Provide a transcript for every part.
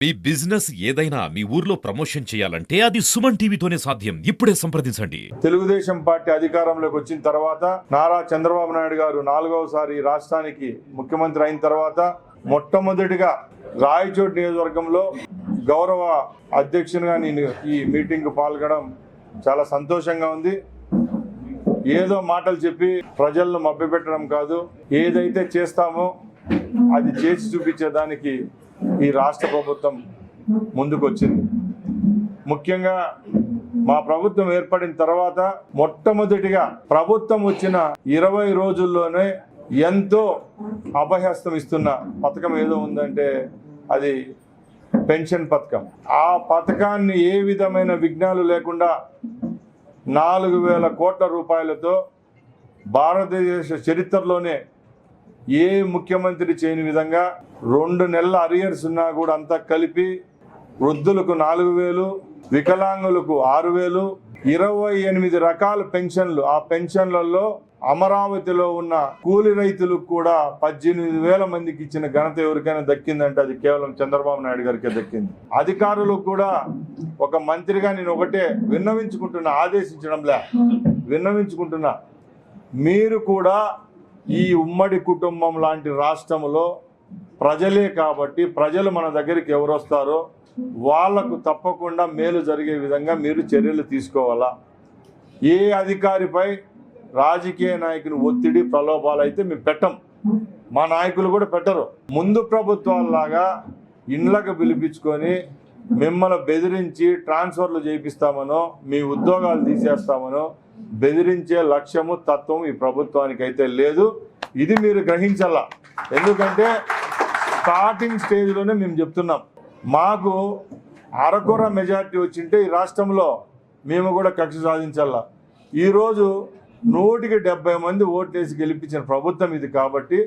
మీ business ఏదైనా మీ ఊర్లో promotion చేయాలంటే అది సుమన్ టీవీతోనే సాధ్యం. ఇప్పుడే సంప్రదించండి. తెలుగుదేశం పార్టీ అధికారంలోకి వచ్చిన తర్వాత నారా చంద్రబాబు నాయుడు గారు 4వసారి రాష్ట్రానికి ముఖ్యమంత్రి అయిన తర్వాత మొట్టమొదటిగా రాయచోటి నియోజకవర్గంలో గౌరవ అధ్యక్షునిగా నేను ఈ మీటింగ్ పాల్గొనడం చాలా సంతోషంగా ఉంది. ఏదో మాటలు చెప్పి ప్రజలను మభ్యపెట్టడం కాదు, ఏదైతే చేస్తామో అది చేసి చూపించేదానికి ఈ రాష్ట్ర ప్రభుత్వం ముందుకొచ్చింది. ముఖ్యంగా మా ప్రభుత్వం ఏర్పడిన తర్వాత మొట్టమొదటిగా ప్రభుత్వం వచ్చిన 20 రోజుల్లోనే ఎంతో అభయహస్తం ఇస్తున్న పథకం ఏదో ఉందంటే అది పెన్షన్ పథకం. ఆ పథకాన్ని ఏ విధమైన విఘ్నాలు లేకుండా 4,000 కోట్ల రూపాయలతో భారతదేశ చరిత్రలోనే ఏ ముఖ్యమంత్రి చేయని విధంగా 2 నెలల అరియర్స్ ఉన్నా కూడా అంతా కలిపి వృద్ధులకు 4,000, వికలాంగులకు 6,000, 28 రకాల పెన్షన్లు. ఆ పెన్షన్లలో అమరావతిలో ఉన్న కూలి రైతులకు కూడా 18,000 మందికి ఇచ్చిన ఘనత ఎవరికైనా దక్కిందంటే అది కేవలం చంద్రబాబు నాయుడు గారికే దక్కింది. అధికారులకు కూడా ఒక మంత్రిగా నేను ఒకటే విన్నవించుకుంటున్నా, ఆదేశించడంలే విన్నవించుకుంటున్నా, మీరు కూడా ఈ ఉమ్మడి కుటుంబం లాంటి రాష్ట్రంలో ప్రజలే కాబట్టి ప్రజలు మన దగ్గరికి ఎవరు వస్తారో వాళ్లకు తప్పకుండా మేలు జరిగే విధంగా మీరు చర్యలు తీసుకోవాలా. ఏ అధికారిపై రాజకీయ నాయకుని ఒత్తిడి ప్రలోభాలు అయితే మేము పెట్టం, మా నాయకులు కూడా పెట్టరు. ముందు ప్రభుత్వాల్లాగా ఇండ్లకు పిలిపించుకొని మిమ్మల్ని బెదిరించి ట్రాన్స్ఫర్లు చేయిస్తామనో మీ ఉద్యోగాలు తీసేస్తామనో బెదిరించే లక్ష్యము తత్వం ఈ ప్రభుత్వానికి అయితే లేదు. ఇది మీరు గ్రహించాలా. ఎందుకంటే స్టార్టింగ్ స్టేజ్లోనే మేము చెప్తున్నాం, మాకు అరకొర మెజార్టీ వచ్చింటే ఈ రాష్ట్రంలో మేము కూడా కక్ష సాధించాలా. ఈరోజు 170 మంది ఓట్లేసి గెలిపించిన ప్రభుత్వం ఇది కాబట్టి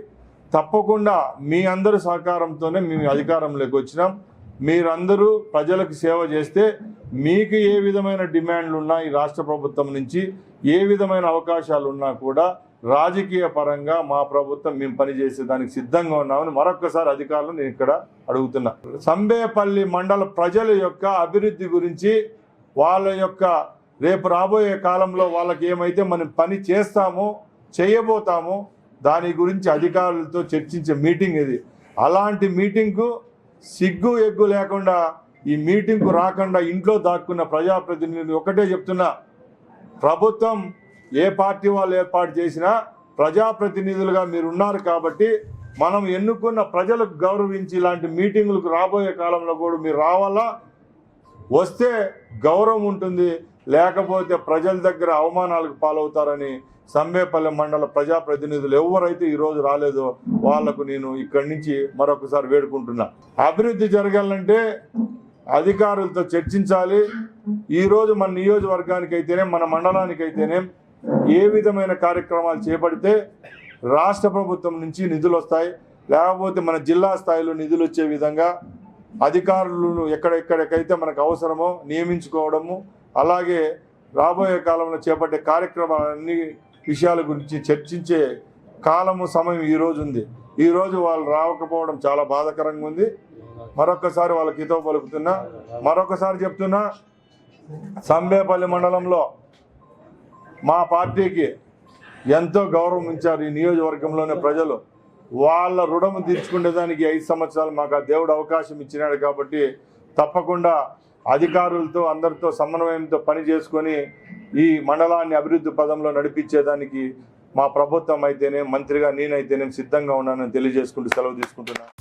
తప్పకుండా మీ అందరి సహకారంతోనే మేము అధికారంలోకి వచ్చినాం. మీరందరూ ప్రజలకు సేవ చేస్తే మీకు ఏ విధమైన డిమాండ్లు ఉన్నా ఈ రాష్ట్ర ప్రభుత్వం నుంచి ఏ విధమైన అవకాశాలు ఉన్నా కూడా రాజకీయ పరంగా మా ప్రభుత్వం మేము పనిచేసేదానికి సిద్ధంగా ఉన్నామని మరొకసారి అధికారులు నేను ఇక్కడ అడుగుతున్నా. సంబేపల్లి మండల ప్రజల యొక్క అభివృద్ధి గురించి, వాళ్ళ యొక్క రేపు రాబోయే కాలంలో వాళ్ళకి ఏమైతే మనం పని చేస్తామో చేయబోతామో దాని గురించి అధికారులతో చర్చించే మీటింగ్ ఇది. అలాంటి మీటింగ్కు సిగ్గు ఎగ్గు లేకుండా ఈ మీటింగ్కు రాకుండా ఇంట్లో దాక్కున్న ప్రజాప్రతినిధులు ఒకటే చెప్తున్నా, ప్రభుత్వం ఏ పార్టీ వాళ్ళు ఏర్పాటు చేసినా ప్రజాప్రతినిధులుగా మీరు ఉన్నారు కాబట్టి మనం ఎన్నుకున్న ప్రజలకు గౌరవించి ఇలాంటి మీటింగులకు రాబోయే కాలంలో కూడా మీరు రావాలా. వస్తే గౌరవం ఉంటుంది, లేకపోతే ప్రజల దగ్గర అవమానాలకు పాలవుతారని సంబేపల్లి మండల ప్రజాప్రతినిధులు ఎవరైతే ఈరోజు రాలేదో వాళ్లకు నేను ఇక్కడి నుంచి మరొకసారి వేడుకుంటున్నా. అభివృద్ధి జరగాలంటే అధికారులతో చర్చించాలి. ఈరోజు మన నియోజకవర్గానికి అయితేనే మన మండలానికి అయితేనే ఏ విధమైన కార్యక్రమాలు చేపడితే రాష్ట్ర ప్రభుత్వం నుంచి నిధులు వస్తాయి, లేకపోతే మన జిల్లా స్థాయిలో నిధులు వచ్చే విధంగా అధికారులను ఎక్కడెక్కడికైతే మనకు అవసరమో నియమించుకోవడము, అలాగే రాబోయే కాలంలో చేపట్టే కార్యక్రమాలన్నీ విషయాల గురించి చర్చించే కాలము సమయం ఈరోజు ఉంది. ఈరోజు వాళ్ళు రాకపోవడం చాలా బాధాకరంగా ఉంది. మరొకసారి వాళ్ళకి హితవు పలుకుతున్నా, మరొకసారి చెప్తున్నా, సంబేపల్లి మండలంలో మా పార్టీకి ఎంతో గౌరవం ఇచ్చారు ఈ నియోజకవర్గంలోనే ప్రజలు. వాళ్ళ రుణము తీర్చుకునేదానికి 5 సంవత్సరాలు మాకు ఆ దేవుడు అవకాశం ఇచ్చినాడు కాబట్టి తప్పకుండా అధికారులతో అందరితో సమన్వయంతో పని చేసుకొని ఈ మండలాన్ని అభివృద్ధి పదంలో నడిపించేదానికి మా ప్రభుత్వం అయితేనే మంత్రిగా నేనైతేనే సిద్ధంగా ఉన్నానని తెలియజేసుకుంటూ సెలవు తీసుకుంటున్నాను.